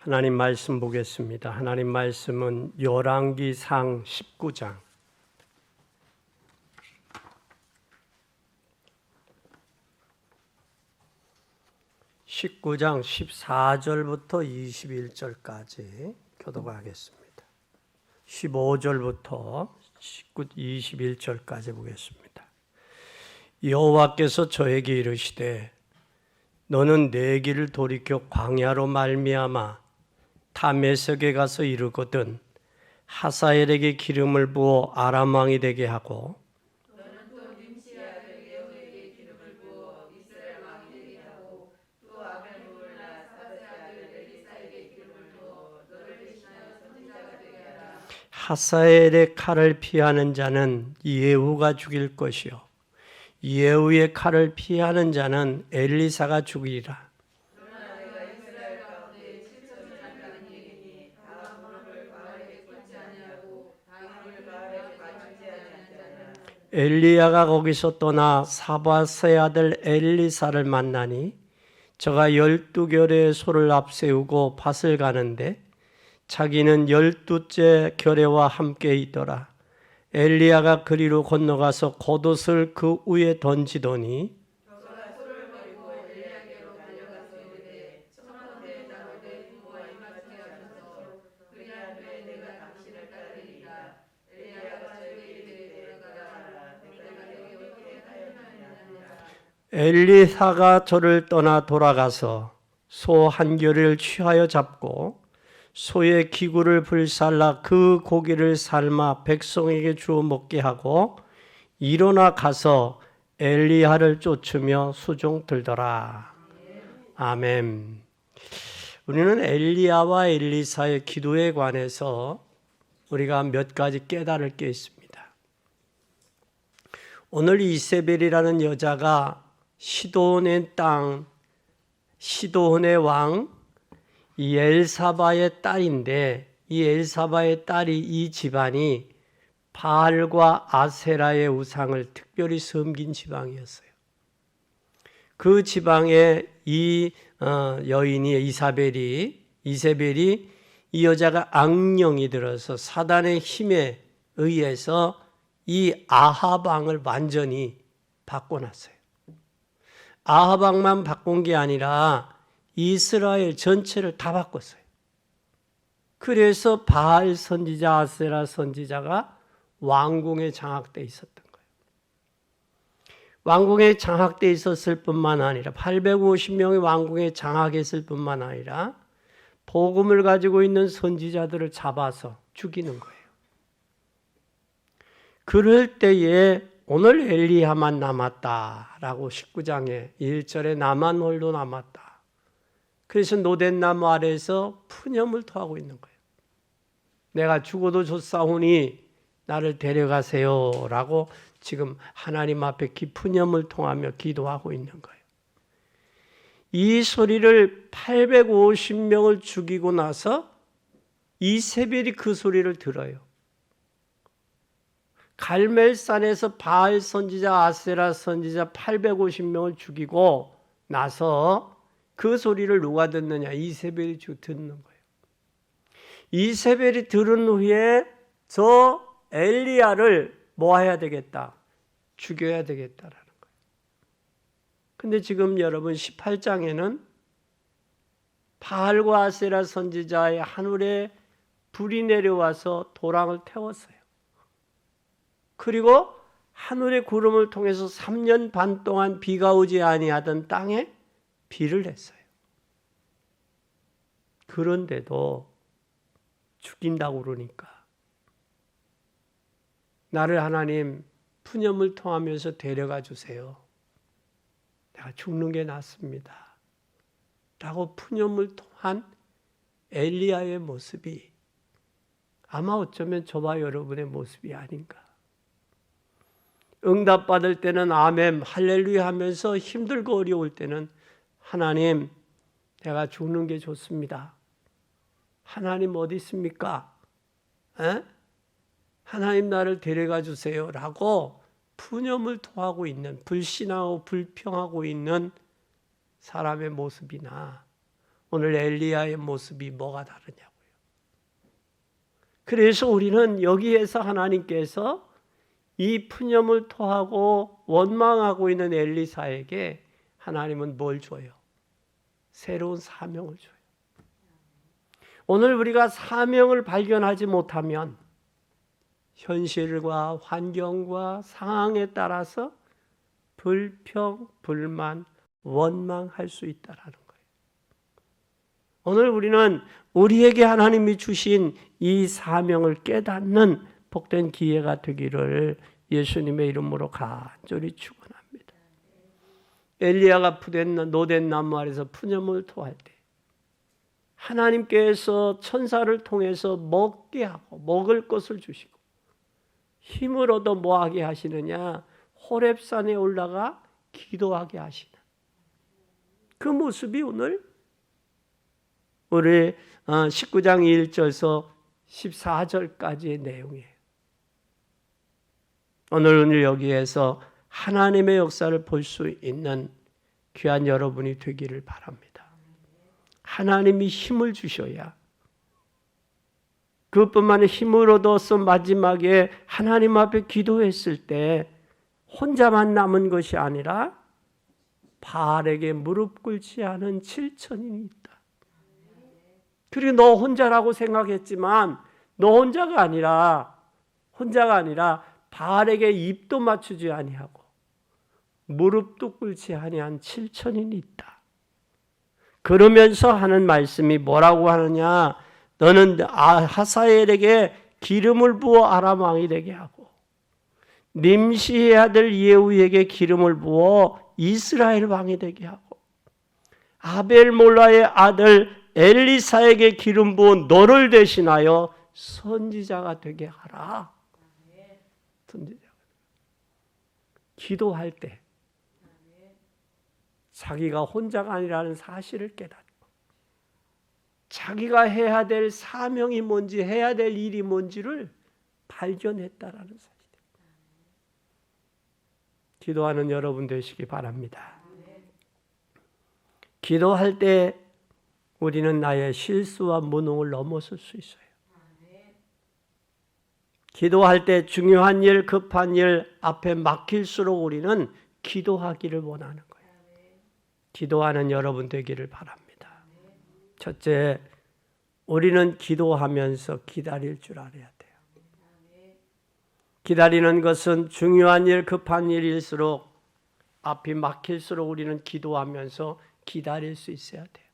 하나님 말씀 보겠습니다. 하나님 말씀은 열왕기상 19장 14절부터 21절까지 교독하겠습니다. 15절부터 21절까지 보겠습니다. 여호와께서 저에게 이르시되 너는 내 길을 돌이켜 광야로 말미암아 다메섹에 가서 이르거든 하사엘에게 기름을 부어 아람 왕이 되게 하고 너는 또 님시 아들 예후에게 기름을 부어 이스라엘 왕이 되게 하고 또 아벨므올라 사밧의 아들 엘리사에게 기름을 부어 너를 대신하여 선지자가 되게 하라. 하사엘의 칼을 피하는 자는 예후가 죽일 것이요 예후의 칼을 피하는 자는 엘리사가 죽이리라. 그러나 내가 이스라엘 가운데 7천을 잔다는 얘기니 다가 무릎을 바알에게 꿇지 아니하고 다음을 바알에게 맞추지 아니한 자는 엘리야가 거기서 떠나 사밧의 아들 엘리사를 만나니 저가 12결의 소를 앞세우고 밭을 가는데 자기는 12째 결의와 함께 있더라. 엘리야가 그리로 건너가서 겉옷을 그 위에 던지더니 저가 소를 버리고 엘리야께로 달려가서 이르되 청컨대 나로대 부모와 입맞추게 하소서. 그리하되 내가 당신을 따르리라. 엘리야가 저에게 이르되 돌아가라. 내가 내게 어떻게 하였느냐. 엘리사가 저를 떠나 돌아가서 소 한 결을 취하여 잡고 소의 기구를 불살라 그 고기를 삶아 백성에게 주어 먹게 하고 일어나 가서 엘리야를 쫓으며 수종 들더라. 아멘. 우리는 엘리야와 엘리사의 기도에 관해서 우리가 몇 가지 깨달을 게 있습니다. 오늘 이세벨이라는 여자가 시돈의 땅, 시돈의 왕 이 엘사바의 딸인데 이 엘사바의 딸이 이 집안이 바알과 아세라의 우상을 특별히 섬긴 지방이었어요. 그 지방에 이 여인이 이세벨이 이 여자가 악령이 들어서 사단의 힘에 의해서 이 아합 왕을 완전히 바꿔놨어요. 아합 왕만 바꾼 게 아니라 이스라엘 전체를 다 바꿨어요. 그래서 바알 선지자, 아세라 선지자가 왕궁에 장악되어 있었던 거예요. 왕궁에 장악되어 있었을 뿐만 아니라 850명의 왕궁에 장악했을 뿐만 아니라 복음을 가지고 있는 선지자들을 잡아서 죽이는 거예요. 그럴 때에 오늘 엘리야만 남았다라고 19장에 1절에 나만 홀로 남았다. 그래서 노된 나무 아래에서 푸념을 토하고 있는 거예요. 내가 죽어도 좋사오니 나를 데려가세요 라고 지금 하나님 앞에 푸념을 통하며 기도하고 있는 거예요. 이 소리를 850명을 죽이고 나서 이세벨이 그 소리를 들어요. 갈멜산에서 바알 선지자, 아세라 선지자 850명을 죽이고 나서 그 소리를 누가 듣느냐? 이세벨이 듣는 거예요. 이세벨이 들은 후에 저 엘리야를 뭐 해야 되겠다? 죽여야 되겠다라는 거예요. 근데 지금 여러분 18장에는 바알과 아세라 선지자의 하늘에 불이 내려와서 도랑을 태웠어요. 그리고 하늘의 구름을 통해서 3년 반 동안 비가 오지 아니하던 땅에 비를 냈어요. 그런데도 죽인다고 그러니까 나를 하나님 푸념을 통하면서 데려가 주세요. 내가 죽는 게 낫습니다. 라고 푸념을 통한 엘리야의 모습이 아마 어쩌면 저와 여러분의 모습이 아닌가. 응답받을 때는 아멘, 할렐루야 하면서 힘들고 어려울 때는 하나님, 내가 죽는 게 좋습니다. 하나님 어디 있습니까? 하나님 나를 데려가 주세요 라고 푸념을 토하고 있는, 불신하고 불평하고 있는 사람의 모습이나 오늘 엘리야의 모습이 뭐가 다르냐고요. 그래서 우리는 여기에서 하나님께서 이 푸념을 토하고 원망하고 있는 엘리사에게 하나님은 뭘 줘요? 새로운 사명을 줘요. 오늘 우리가 사명을 발견하지 못하면 현실과 환경과 상황에 따라서 불평, 불만, 원망할 수 있다라는 거예요. 오늘 우리는 우리에게 하나님이 주신 이 사명을 깨닫는 복된 기회가 되기를 예수님의 이름으로 간절히 축원합니다. 엘리야가 노된 나무 아래서 푸념을 토할 때 하나님께서 천사를 통해서 먹게 하고 먹을 것을 주시고 힘을 얻어 뭐하게 하시느냐? 호렙산에 올라가 기도하게 하시는 그 모습이 오늘 우리 19장 1절에서 14절까지의 내용이에요. 오늘 여기에서 하나님의 역사를 볼 수 있는 귀한 여러분이 되기를 바랍니다. 하나님이 힘을 주셔야 그것뿐만 아니라 힘을 얻어서 마지막에 하나님 앞에 기도했을 때 혼자만 남은 것이 아니라 바알에게 무릎 꿇지 않은 7천인이 있다. 그리고 너 혼자라고 생각했지만 너 혼자가 아니라 바알에게 입도 맞추지 아니하고 무릎도 꿇지 아니한 7천인이 있다. 그러면서 하는 말씀이 뭐라고 하느냐? 너는 하사엘에게 기름을 부어 아람 왕이 되게 하고 님시의 아들 예후에게 기름을 부어 이스라엘 왕이 되게 하고 아벨몰라의 아들 엘리사에게 기름 부어 너를 대신하여 선지자가 되게 하라. 선지자가. 기도할 때 자기가 혼자가 아니라는 사실을 깨닫고 자기가 해야 될 사명이 뭔지 해야 될 일이 뭔지를 발견했다라는 사실. 기도하는 여러분 되시기 바랍니다. 기도할 때 우리는 나의 실수와 무능을 넘어설 수 있어요. 기도할 때 중요한 일, 급한 일 앞에 막힐수록 우리는 기도하기를 원하는 거예요. 기도하는 여러분 되기를 바랍니다. 첫째, 우리는 기도하면서 기다릴 줄 알아야 돼요. 기다리는 것은 중요한 일, 급한 일일수록 앞이 막힐수록 우리는 기도하면서 기다릴 수 있어야 돼요.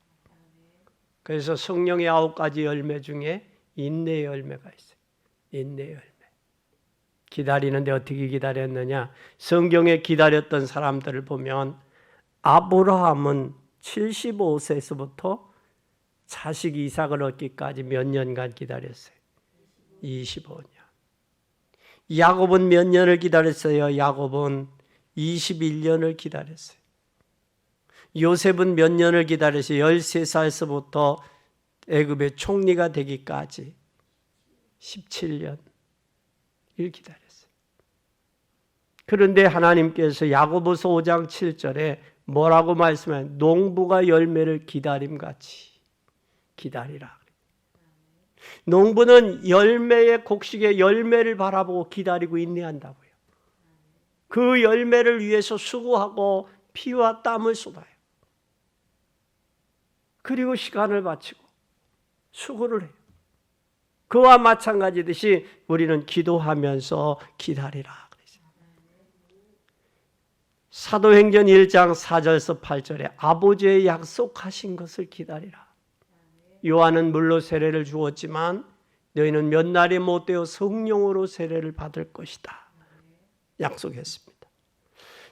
그래서 성령의 9가지 열매 중에 인내의 열매가 있어요. 인내의 열매. 기다리는데 어떻게 기다렸느냐? 성경에 기다렸던 사람들을 보면 아브라함은 75세에서부터 자식 이삭을 얻기까지 몇 년간 기다렸어요? 25년. 야곱은 몇 년을 기다렸어요? 야곱은 21년을 기다렸어요. 요셉은 몇 년을 기다렸어요? 13살에서부터 애굽의 총리가 되기까지 17년을 기다렸어요. 그런데 하나님께서 야고보서 5장 7절에 뭐라고 말씀해요? 농부가 열매를 기다림같이 기다리라. 농부는 열매의 곡식의 열매를 바라보고 기다리고 인내한다고요. 그 열매를 위해서 수고하고 피와 땀을 쏟아요. 그리고 시간을 바치고 수고를 해요. 그와 마찬가지듯이 우리는 기도하면서 기다리라. 사도행전 1장 4절에서 8절에 아버지의 약속하신 것을 기다리라. 요한은 물로 세례를 주었지만 너희는 몇 날이 못 되어 성령으로 세례를 받을 것이다. 약속했습니다.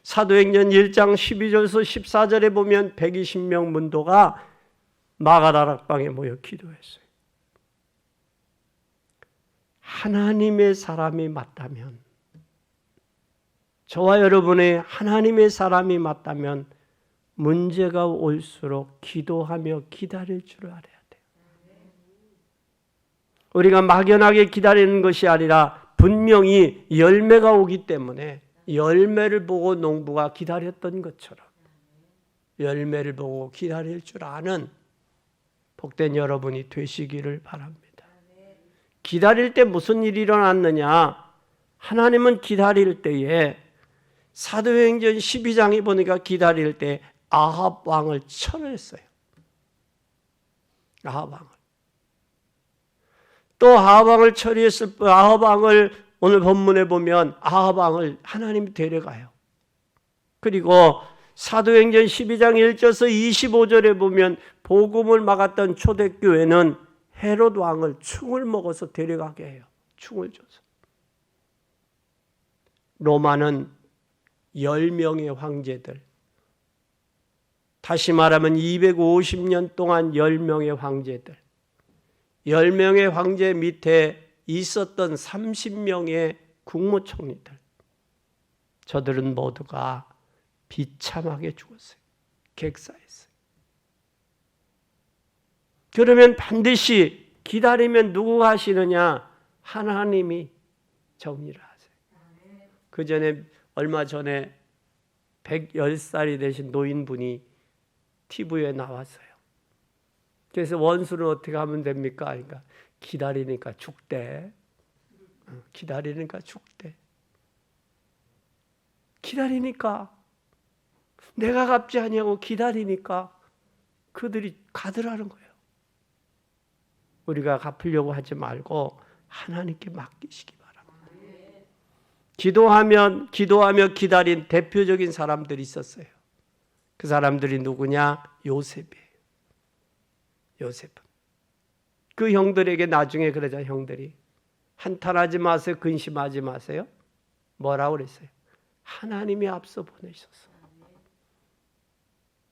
사도행전 1장 12절에서 14절에 보면 120명 문도가 마가다락방에 모여 기도했어요. 하나님의 사람이 맞다면, 저와 여러분의 하나님의 사람이 맞다면 문제가 올수록 기도하며 기다릴 줄 알아야 돼요. 우리가 막연하게 기다리는 것이 아니라 분명히 열매가 오기 때문에 열매를 보고 농부가 기다렸던 것처럼 열매를 보고 기다릴 줄 아는 복된 여러분이 되시기를 바랍니다. 기다릴 때 무슨 일이 일어났느냐? 하나님은 기다릴 때에 사도행전 12장에 보니까 기다릴 때 아합 왕을 철회했어요. 아합 왕을. 또 아합 왕을 처리했을 뿐 아합 왕을 오늘 본문에 보면 아합 왕을 하나님이 데려가요. 그리고 사도행전 12장 1절에서 25절에 보면 복음을 막았던 초대교회는 헤롯 왕을 충을 먹어서 데려가게 해요. 충을 줘서. 로마는 10명의 황제들, 다시 말하면 250년 동안 10명의 황제들, 10명의 황제 밑에 있었던 30명의 국무총리들, 저들은 모두가 비참하게 죽었어요. 객사했어요. 그러면 반드시 기다리면 누구가 하시느냐? 하나님이 정리를 하세요. 그 전에 얼마 전에 110살이 되신 노인분이 TV에 나왔어요. 그래서 원수는 어떻게 하면 됩니까? 그러니까 기다리니까 죽대. 기다리니까 죽대. 기다리니까 내가 갚지 아니하고 기다리니까 그들이 가더라는 거예요. 우리가 갚으려고 하지 말고 하나님께 맡기시기 바랍니다. 기도하며 기다린 대표적인 사람들이 있었어요. 그 사람들이 누구냐? 요셉이에요. 요셉은. 그 형들에게 나중에 그러자 형들이 한탄하지 마세요. 근심하지 마세요. 뭐라고 그랬어요? 하나님이 앞서 보내셨어.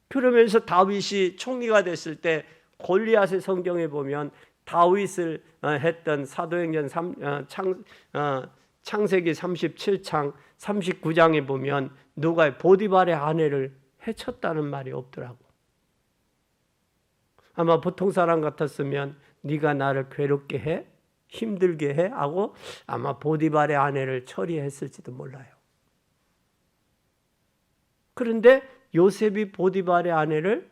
그러면서 다윗이 총리가 됐을 때 골리앗의 성경에 보면 다윗을 했던 사도행전 창세기 37장 39장에 보면 누가 보디발의 아내를 해쳤다는 말이 없더라고. 아마 보통 사람 같았으면 네가 나를 괴롭게 해? 힘들게 해? 하고 아마 보디발의 아내를 처리했을지도 몰라요. 그런데 요셉이 보디발의 아내를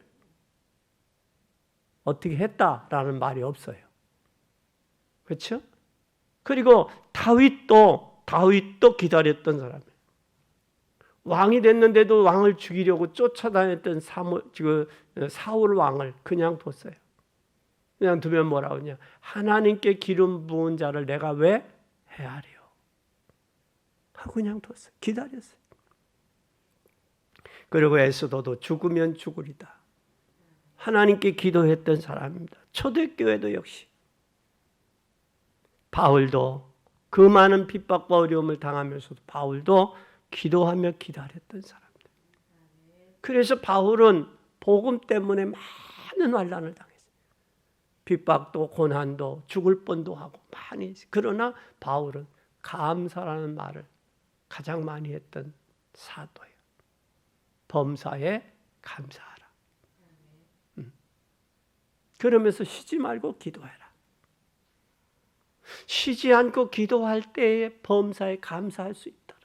어떻게 했다라는 말이 없어요. 그렇죠? 그리고 다윗도 기다렸던 사람이에요. 왕이 됐는데도 왕을 죽이려고 쫓아다녔던 사울 왕을 그냥 뒀어요. 그냥 두면 뭐라고 하냐? 하나님께 기름 부은 자를 내가 왜 헤아려? 하고 그냥 뒀어요. 기다렸어요. 그리고 에스더도 죽으면 죽으리다. 하나님께 기도했던 사람입니다. 초대교회도 역시. 바울도 그 많은 핍박과 어려움을 당하면서도 바울도 기도하며 기다렸던 사람들. 그래서 바울은 복음 때문에 많은 환난을 당했어요. 핍박도 고난도 죽을 뻔도 하고 많이 했어요. 그러나 바울은 감사라는 말을 가장 많이 했던 사도예요. 범사에 감사하라. 그러면서 쉬지 말고 기도해라. 쉬지 않고 기도할 때에 범사에 감사할 수 있더라.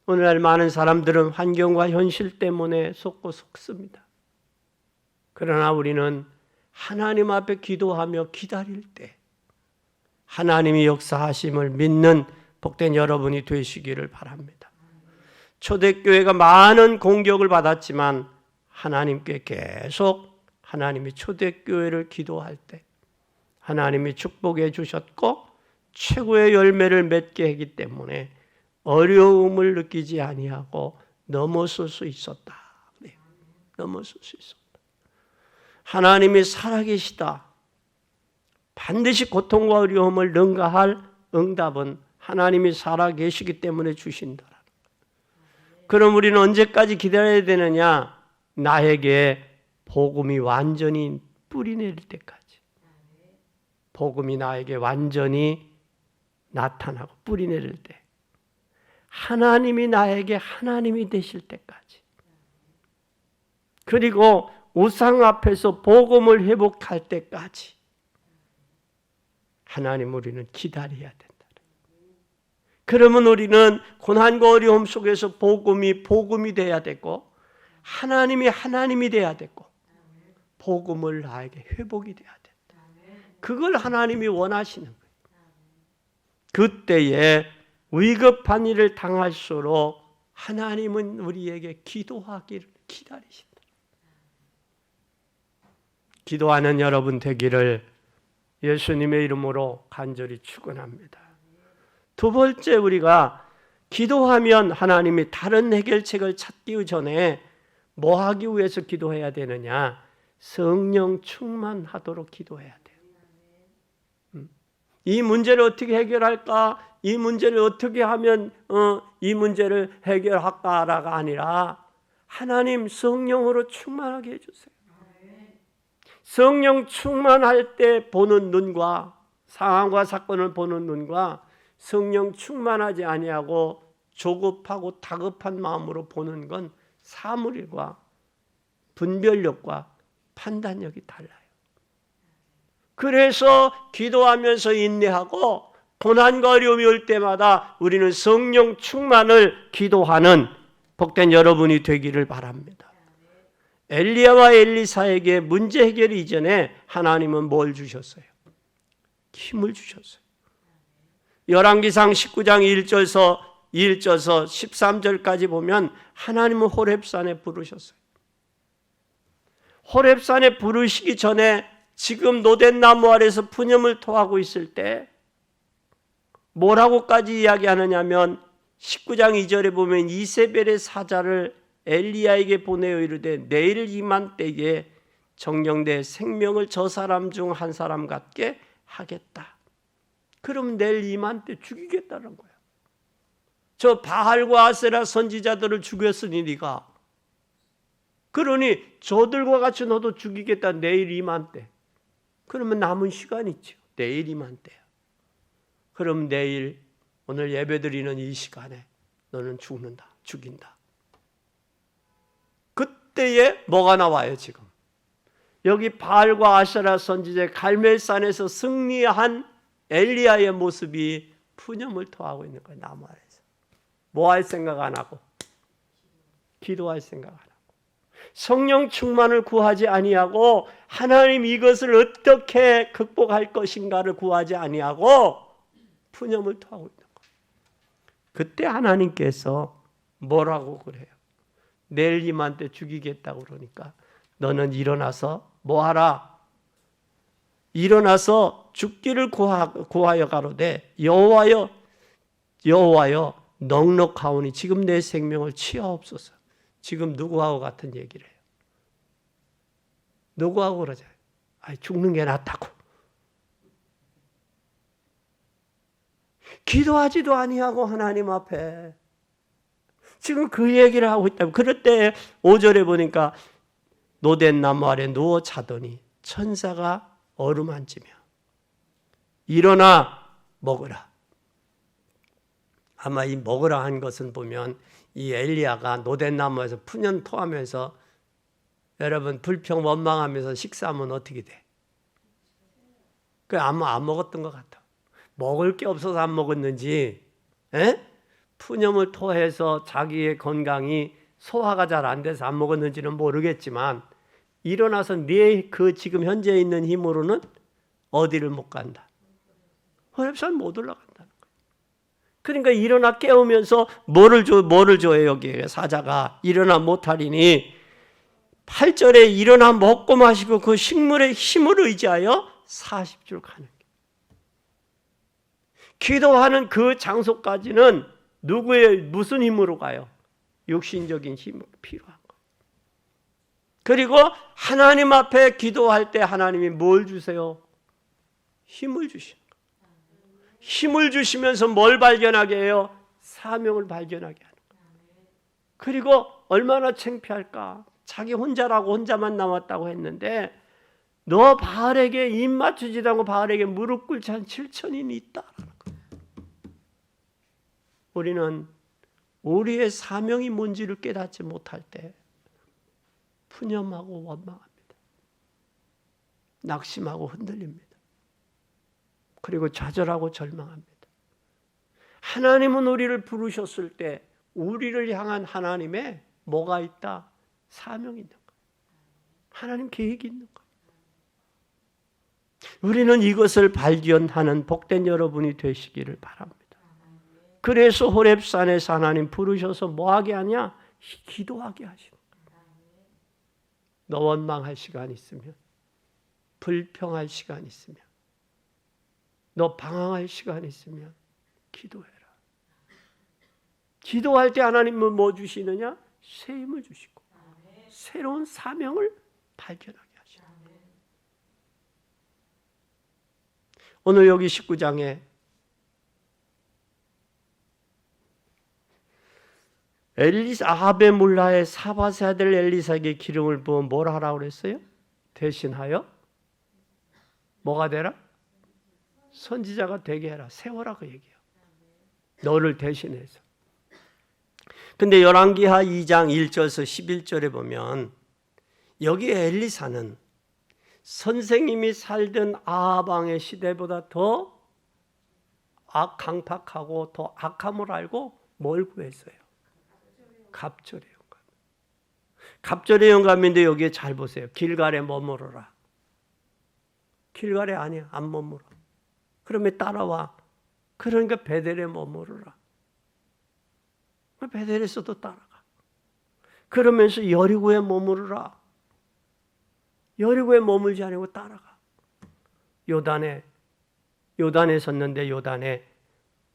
오늘날 많은 사람들은 환경과 현실 때문에 속고 속습니다. 그러나 우리는 하나님 앞에 기도하며 기다릴 때 하나님이 역사하심을 믿는 복된 여러분이 되시기를 바랍니다. 초대교회가 많은 공격을 받았지만 하나님께 계속 하나님이 초대교회를 기도할 때 하나님이 축복해 주셨고 최고의 열매를 맺게 하기 때문에 어려움을 느끼지 아니하고 넘어설 수 있었다. 넘어설 수 있었다. 하나님이 살아계시다. 반드시 고통과 어려움을 능가할 응답은 하나님이 살아계시기 때문에 주신다. 그럼 우리는 언제까지 기다려야 되느냐? 나에게 복음이 완전히 뿌리 내릴 때까지. 복음이 나에게 완전히 나타나고 뿌리 내릴 때. 하나님이 나에게 하나님이 되실 때까지. 그리고 우상 앞에서 복음을 회복할 때까지. 하나님 우리는 기다려야 된다. 그러면 우리는 고난과 어려움 속에서 복음이 돼야 되고 하나님이 돼야 되고 복음을 나에게 회복이 돼야 된다. 그걸 하나님이 원하시는 거예요. 그때에 위급한 일을 당할수록 하나님은 우리에게 기도하기를 기다리신다. 기도하는 여러분 되기를 예수님의 이름으로 간절히 축원합니다. 두 번째, 우리가 기도하면 하나님이 다른 해결책을 찾기 전에 뭐 하기 위해서 기도해야 되느냐? 성령 충만하도록 기도해야 돼요. 이 문제를 어떻게 해결할까? 이 문제를 어떻게 하면 이 문제를 해결할까가 아니라 하나님 성령으로 충만하게 해주세요. 성령 충만할 때 보는 눈과 상황과 사건을 보는 눈과 성령 충만하지 아니하고 조급하고 다급한 마음으로 보는 건 사물과 분별력과 판단력이 달라요. 그래서 기도하면서 인내하고 고난과 어려움이 올 때마다 우리는 성령 충만을 기도하는 복된 여러분이 되기를 바랍니다. 엘리야와 엘리사에게 문제 해결 이전에 하나님은 뭘 주셨어요? 힘을 주셨어요. 열왕기상 19장 1절서 13절까지 보면 하나님은 호렙산에 부르셨어요. 호렙산에 부르시기 전에 지금 노된 나무 아래서 푸념을 토하고 있을 때 뭐라고까지 이야기하느냐면 19장 2절에 보면 이세벨의 사자를 엘리야에게 보내어 이르되 내일 이맘때에 정령대 생명을 저 사람 중 한 사람 같게 하겠다. 그럼 내일 이맘때 죽이겠다는 거야. 저 바알과 아세라 선지자들을 죽였으니 네가, 그러니 저들과 같이 너도 죽이겠다. 내일 이맘때. 그러면 남은 시간 있죠. 내일 이맘때야. 그럼 내일 오늘 예배드리는 이 시간에 너는 죽인다. 그때에 뭐가 나와요 지금? 여기 바알과 아세라 선지자의 갈멜산에서 승리한 엘리야의 모습이 푸념을 토하고 있는 거예요. 나무 아래서. 뭐 할 생각 안 하고? 기도할 생각 안 하고. 성령 충만을 구하지 아니하고 하나님 이것을 어떻게 극복할 것인가를 구하지 아니하고 푸념을 토하고 있는 거예요. 그때 하나님께서 뭐라고 그래요? 내일 이맘때 죽이겠다고 그러니까 너는 일어나서 뭐하라? 일어나서 죽기를 구하여 가로되 여호와여 넉넉하오니 지금 내 생명을 취하옵소서. 지금 누구하고 같은 얘기를 해요? 누구하고 그러죠? 죽는 게 낫다고. 기도하지도 아니하고 하나님 앞에 지금 그 얘기를 하고 있다고. 그럴 때 5절에 보니까 노된 나무 아래 누워 자더니 천사가 어루만지며 일어나 먹으라. 아마 이 먹으라 한 것은 보면 이 엘리야가 노된 나무에서 푸념 토하면서 여러분 불평 원망하면서 식사하면 어떻게 돼? 그 아마 안 먹었던 것 같아. 먹을 게 없어서 안 먹었는지, 푸념을 토해서 자기의 건강이 소화가 잘 안 돼서 안 먹었는지는 모르겠지만 일어나서 네 그 지금 현재 있는 힘으로는 어디를 못 간다. 호렙산 못 올라간다는 거예요. 그러니까 일어나 깨우면서 뭐를 줘요 여기에 사자가. 일어나 못하리니 8절에 일어나 먹고 마시고 그 식물의 힘을 의지하여 40줄 가는 거예요. 기도하는 그 장소까지는 누구의 무슨 힘으로 가요? 육신적인 힘이 필요한 거예요. 그리고 하나님 앞에 기도할 때 하나님이 뭘 주세요? 힘을 주시는 거예요. 힘을 주시면서 뭘 발견하게 해요? 사명을 발견하게 하는 거예요. 그리고 얼마나 창피할까? 자기 혼자라고 혼자만 남았다고 했는데 너 바알에게 입 맞추지도 않고 바알에게 무릎 꿇지 한 7천인이 있다라는 거예요. 우리는 우리의 사명이 뭔지를 깨닫지 못할 때 푸념하고 원망합니다. 낙심하고 흔들립니다. 그리고 좌절하고 절망합니다. 하나님은 우리를 부르셨을 때 우리를 향한 하나님의 뭐가 있다? 사명이 있는 거예요. 하나님 계획이 있는 거예요. 우리는 이것을 발견하는 복된 여러분이 되시기를 바랍니다. 그래서 호렙산에서 하나님 부르셔서 뭐하게 하냐? 기도하게 하시는 거예요. 너 원망할 시간 있으면, 불평할 시간 있으면, 너 방황할 시간 있으면 기도해라. 기도할 때 하나님은 뭐 주시느냐? 새 힘을 주시고 새로운 사명을 발견하게 하시는 거예요. 오늘 여기 19장에 아합의 물라에 사바세 아들 엘리사에게 기름을 부어 뭘 하라고 그랬어요? 대신하여 뭐가 되라? 선지자가 되게 해라. 세워라 그 얘기예요. 너를 대신해서. 근데 열왕기하 2장 1절에서 11절에 보면 여기에 엘리사는 선생님이 살던 아합 왕의 시대보다 더 강팍하고 더 악함을 알고 뭘 구했어요? 갑절의 영감. 갑절의 영감인데 여기에 잘 보세요. 길갈에 머무르라. 길갈에 아니야. 안 머물어. 그러면 따라와. 그러니까 베델에 머무르라. 베델에서도 따라가. 그러면서 여리고에 머무르라. 여리고에 머물지 않고 따라가. 요단에 섰는데 요단에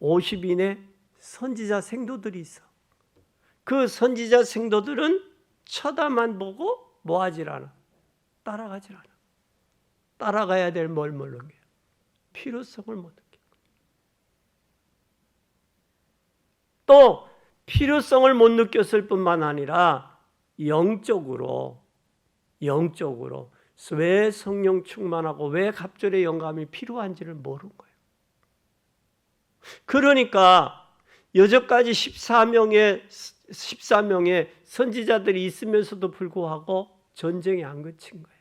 50인의 선지자 생도들이 있어. 그 선지자 생도들은 쳐다만 보고 뭐하질 않아? 따라가질 않아. 따라가야 될 뭘 모르는 거야. 필요성을 못 느껴. 또 필요성을 못 느꼈을 뿐만 아니라 영적으로 왜 성령 충만하고 왜 갑절의 영감이 필요한지를 모르는 거예요. 그러니까 여전까지 14명의 선지자들이 있으면서도 불구하고 전쟁이 안 그친 거예요.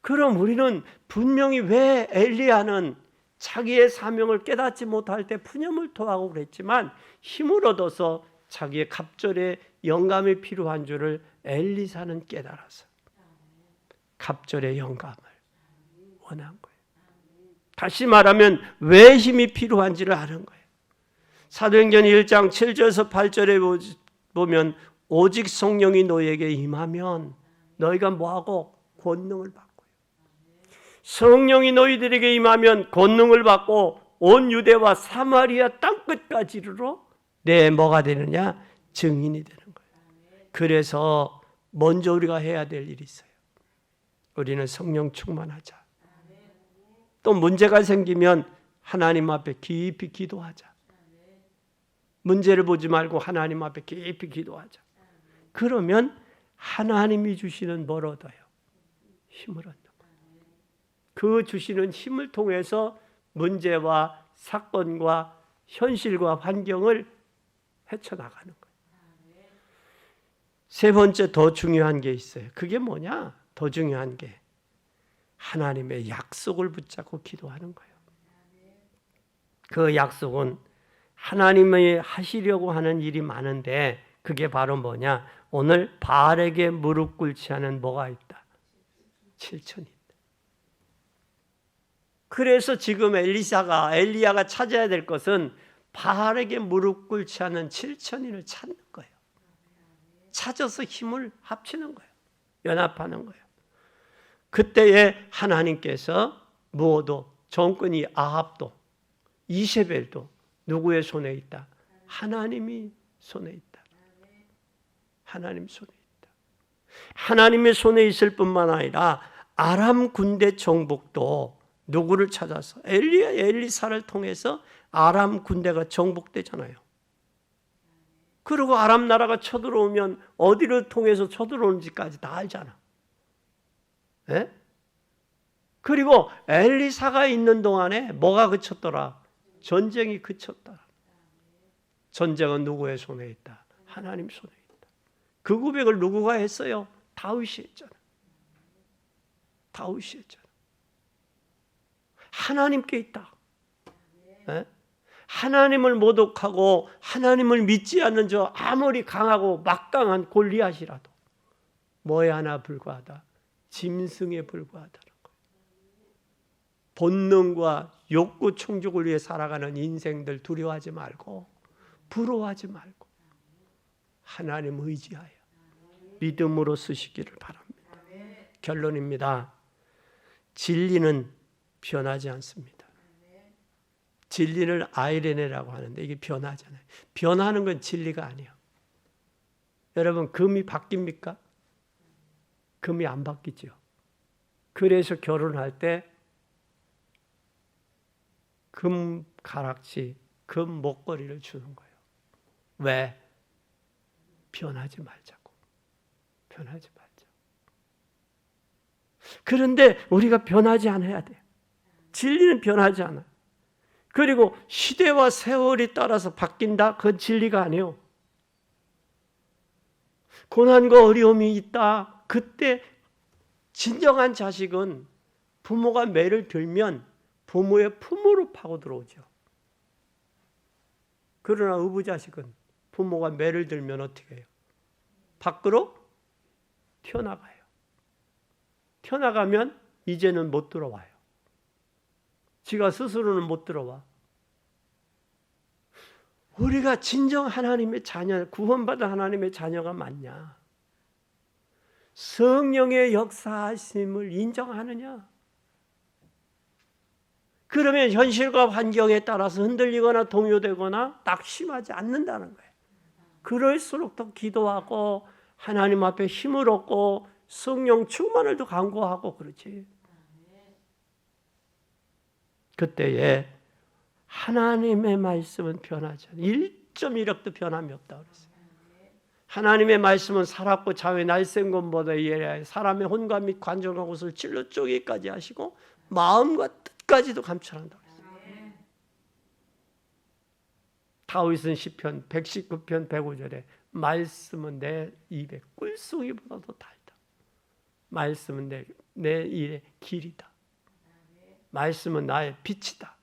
그럼 우리는 분명히 왜 엘리야는 자기의 사명을 깨닫지 못할 때 푸념을 토하고 그랬지만 힘을 얻어서 자기의 갑절의 영감이 필요한 줄을 엘리사는 깨달아서 갑절의 영감을 원한 거예요. 다시 말하면 왜 힘이 필요한지를 아는 거예요. 사도행전 1장 7절에서 8절에 보면 오직 성령이 너희에게 임하면 너희가 뭐하고? 권능을 받고요. 성령이 너희들에게 임하면 권능을 받고 온 유대와 사마리아 땅끝까지 이르러 내 뭐가 되느냐? 증인이 되는 거예요. 그래서 먼저 우리가 해야 될 일이 있어요. 우리는 성령 충만하자. 또 문제가 생기면 하나님 앞에 깊이 기도하자. 문제를 보지 말고 하나님 앞에 깊이 기도하자. 그러면 하나님이 주시는 뭘 얻어요? 힘을 얻는 거예요. 그 주시는 힘을 통해서 문제와 사건과 현실과 환경을 헤쳐나가는 거예요. 세 번째 더 중요한 게 있어요. 그게 뭐냐? 더 중요한 게 하나님의 약속을 붙잡고 기도하는 거예요. 그 약속은 하나님이 하시려고 하는 일이 많은데 그게 바로 뭐냐? 오늘 바알에게 무릎 꿇지 않은 뭐가 있다? 7천이 있다. 그래서 지금 엘리야가 찾아야 될 것은 바알에게 무릎 꿇지 않은 7천인을 찾는 거예요. 찾아서 힘을 합치는 거예요. 연합하는 거예요. 그때에 하나님께서 무엇도 정권이 아합도 이세벨도 누구의 손에 있다? 하나님이 손에 있다. 하나님 손에 있다. 하나님의 손에 있을 뿐만 아니라 아람 군대 정복도 누구를 찾아서 엘리사를 통해서 아람 군대가 정복되잖아요. 그리고 아람 나라가 쳐들어오면 어디를 통해서 쳐들어오는지까지 다 알잖아. 네? 그리고 엘리사가 있는 동안에 뭐가 그쳤더라? 전쟁이 그쳤다. 전쟁은 누구의 손에 있다? 하나님 손에 있다. 그 고백을 누구가 했어요? 다윗이 했잖아. 다윗이 했잖아. 하나님께 있다. 네? 하나님을 모독하고 하나님을 믿지 않는 저 아무리 강하고 막강한 골리앗이라도 뭐에 하나 불과하다? 짐승에 불과하다는 거예요. 본능과 욕구 충족을 위해 살아가는 인생들 두려워하지 말고 부러워하지 말고 하나님 의지하여 믿음으로 쓰시기를 바랍니다. 결론입니다. 진리는 변하지 않습니다. 진리를 아이레네라고 하는데 이게 변하잖아요. 변하는 건 진리가 아니에요. 여러분 금이 바뀝니까? 금이 안 바뀌죠. 그래서 결혼할 때 금 가락지, 금 목걸이를 주는 거예요. 왜? 변하지 말자고. 변하지 말자. 그런데 우리가 변하지 않아야 돼요. 진리는 변하지 않아요. 그리고 시대와 세월이 따라서 바뀐다? 그건 진리가 아니에요. 고난과 어려움이 있다. 그때 진정한 자식은 부모가 매를 들면 부모의 품으로 파고 들어오죠. 그러나 의부자식은 부모가 매를 들면 어떻게 해요? 밖으로 튀어나가요. 튀어나가면 이제는 못 들어와요. 지가 스스로는 못 들어와. 우리가 진정 하나님의 자녀, 구원받은 하나님의 자녀가 맞냐? 성령의 역사하심을 인정하느냐? 그러면 현실과 환경에 따라서 흔들리거나 동요되거나 낙심하지 않는다는 거예요. 그럴수록 더 기도하고 하나님 앞에 힘을 얻고 성령 충만을 더 간구하고 그렇지. 그때에 하나님의 말씀은 변하지 않아요. 1.1억도 변함이 없다 그랬어요. 하나님의 말씀은 살았고 자외 날쌘 것보다 예리하여 사람의 혼과 및 관절과 곳을 찔러 쪼개기까지 하시고 마음과 뜻까지도 감찰한다 그랬어요. 다윗은 시편 119편 105절에 말씀은 내 입에 꿀송이보다도 달다. 말씀은 내 일의 길이다. 말씀은 나의 빛이다.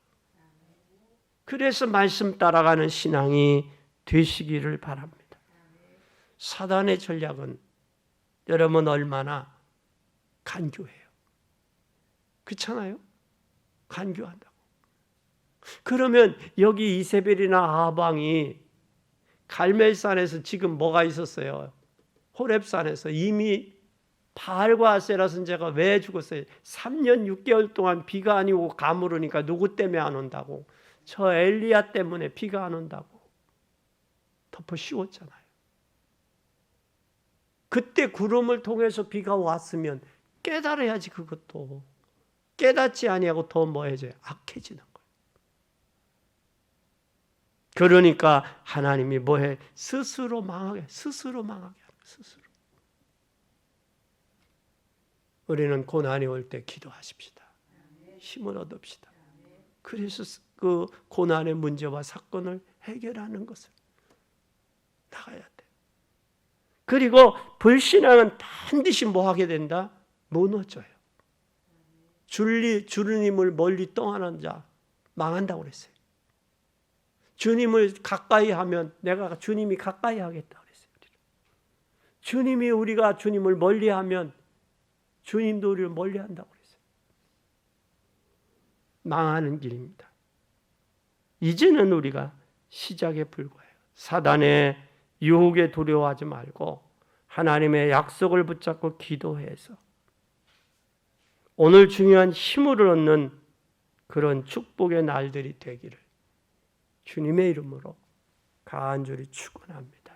그래서 말씀 따라가는 신앙이 되시기를 바랍니다. 사단의 전략은 여러분 얼마나 간교해요. 그렇잖아요? 간교한다고. 그러면 여기 이세벨이나 아방이 갈멜산에서 지금 뭐가 있었어요? 호렙산에서 이미 바알과 아세라 선지자가 왜 죽었어요? 3년 6개월 동안 비가 안 오고 가물으니까 누구 때문에 안 온다고? 저 엘리야 때문에 비가 안 온다고 덮어 씌웠잖아요. 그때 구름을 통해서 비가 왔으면 깨달아야지. 그것도 깨닫지 아니하고 더 뭐해져요? 악해지는 거예요. 그러니까 하나님이 뭐해? 스스로 망하게 하는 거예요. 스스로. 우리는 고난이 올 때 기도하십시다. 힘을 얻읍시다. 그래서 그 고난의 문제와 사건을 해결하는 것을 나가야 돼. 그리고 불신앙은 반드시 뭐 하게 된다? 무너져요. 주님을 멀리 떠나는 자 망한다고 그랬어요. 주님을 가까이 하면 내가 주님이 가까이 하겠다 그랬어요. 주님이 우리가 주님을 멀리 하면 주님도 우리를 멀리 한다고 그랬어요. 망하는 길입니다. 이제는 우리가 시작에 불과해요. 사단의 유혹에 두려워하지 말고 하나님의 약속을 붙잡고 기도해서 오늘 중요한 힘을 얻는 그런 축복의 날들이 되기를 주님의 이름으로 간절히 축원합니다.